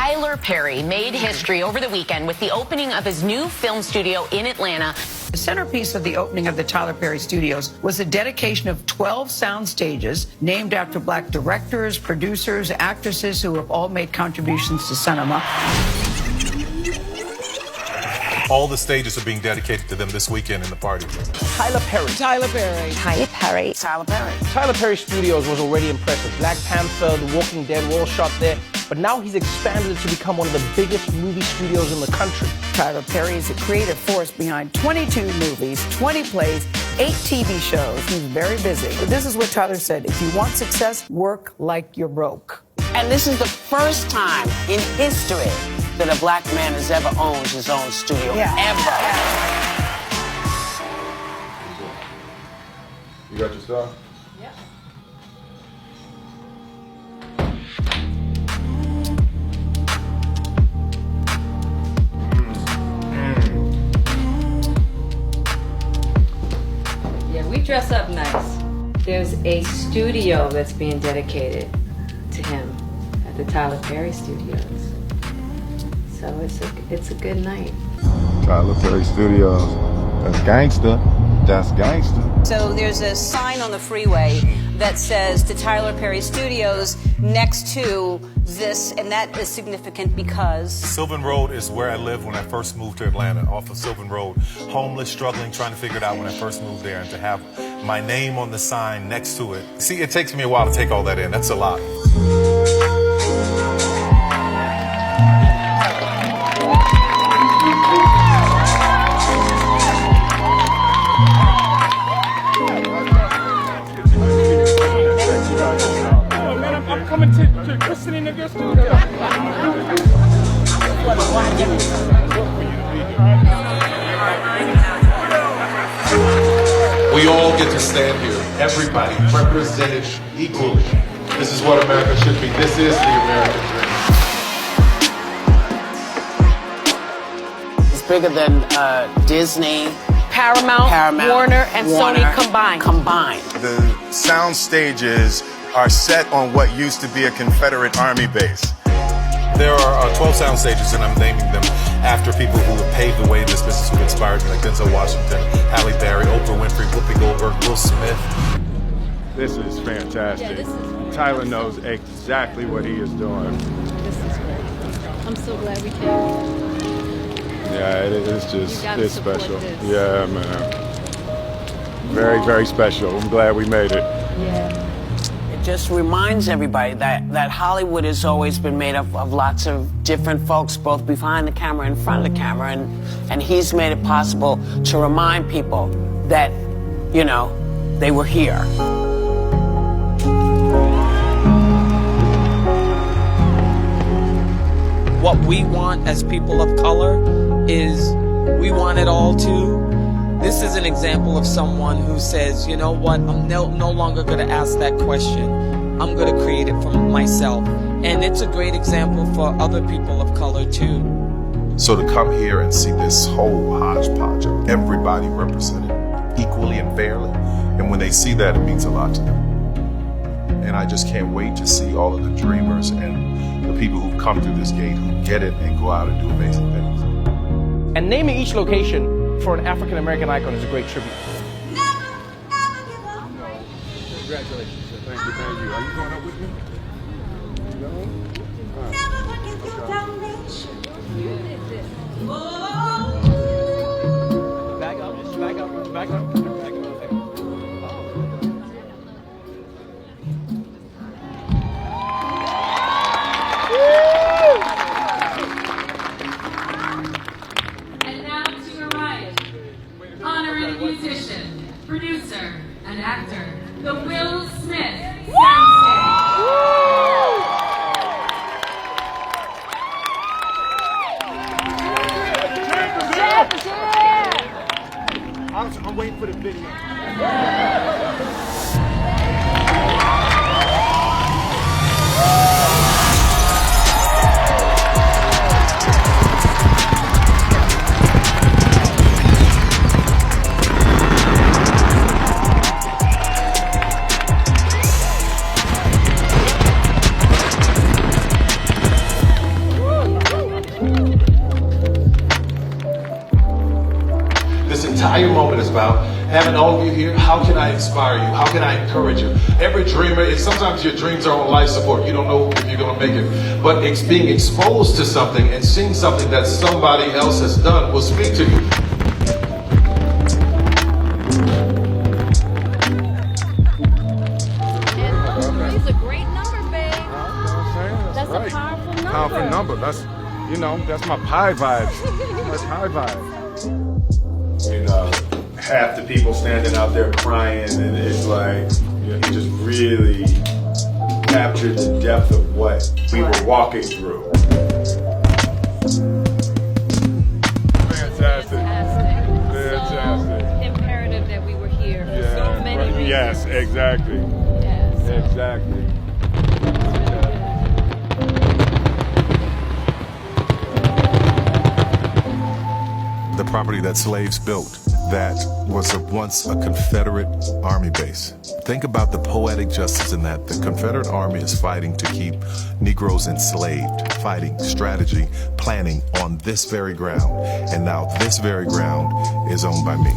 Tyler Perry made history over the weekend with the opening of his new film studio in Atlanta. The centerpiece of the opening of the Tyler Perry Studios was the dedication of 12 sound stages named after black directors, producers, actresses who have all made contributions to cinema. All the stages are being dedicated to them this weekend in the party. Tyler Perry. Tyler Perry. Tyler Perry. Tyler Perry. Tyler Perry Studios was already impressive. Black Panther, The Walking Dead were all shot there. But now he's expanded it to become one of the biggest movie studios in the country. Tyler Perry is a creative force behind 22 movies, 20 plays, 8 TV shows. He's very busy. But this is what Tyler said: if you want success, work like you're broke. And this is the first time in history that a black man has ever owned his own studio, ever. You got your stuff? Yeah. Yeah, we dress up nice. There's a studio that's being dedicated to him at the Tyler Perry Studios. So it's a good night. Tyler Perry Studios. That's gangsta. That's gangsta. So there's a sign on the freeway that says to Tyler Perry Studios next to this, and that is significant because Sylvan Road is where I lived when I first moved to Atlanta, off of Sylvan Road. Homeless, struggling, trying to figure it out when I first moved there, and to have my name on the sign next to it. See, it takes me a while to take all that in. That's a lot. I'm coming to christening of your studio. We all get to stand here, everybody, represented equally. This is what America should be. This is the American dream. It's bigger than Disney, Paramount, Warner, and Sony combined. The sound stages are set on what used to be a Confederate Army base. There are 12 sound stages, and I'm naming them after people who have paved the way in this business, who inspired me, like Denzel Washington, Halle Berry, Oprah Winfrey, Whoopi Goldberg, Will Smith. This is fantastic. Tyler knows exactly what he is doing. This is great. I'm so glad we came. Yeah, it's just, it's special. this. Yeah, man. Very, very special. I'm glad we made it. Yeah. It just reminds everybody that Hollywood has always been made up of lots of different folks, both behind the camera and in front of the camera, and he's made it possible to remind people that, you know, they were here. What we want as people of color is we want it all too. This is an example of someone who says, you know what, I'm no longer going to ask that question. I'm going to create it for myself. And it's a great example for other people of color too. So to come here and see this whole hodgepodge of everybody represented equally and fairly, and when they see that, it means a lot to them. And I just can't wait to see all of the dreamers and the people who've come through this gate who get it and go out and do amazing things. And naming each location for an African American icon is a great tribute. never, ever give up. Congratulations, sir. Thank you, thank you. Are you going up with me? You going? Never forget your foundation. Back up, back up, back up, back up. And now to your right, honoring musician, producer, and actor, the Will Smith I'm waiting for the video. entire moment is about. Having all of you here, how can I inspire you? How can I encourage you? Every dreamer, sometimes your dreams are on life support. You don't know if you're going to make it. But it's being exposed to something and seeing something that somebody else has done will speak to you. Three's a great number, babe. That's a powerful number. Powerful number. That's, you know, that's my pie vibes. My pie vibes. You know, half the people standing out there crying, and it's like, you know, he just really captured the depth of what we were walking through. Fantastic. So imperative that we were here for so many reasons. Yes, exactly. Yes. Exactly. The property that slaves built, that was once a Confederate Army base. Think about the poetic justice in that. The Confederate Army is fighting to keep Negroes enslaved, fighting, strategy, planning on this very ground. And now this very ground is owned by me.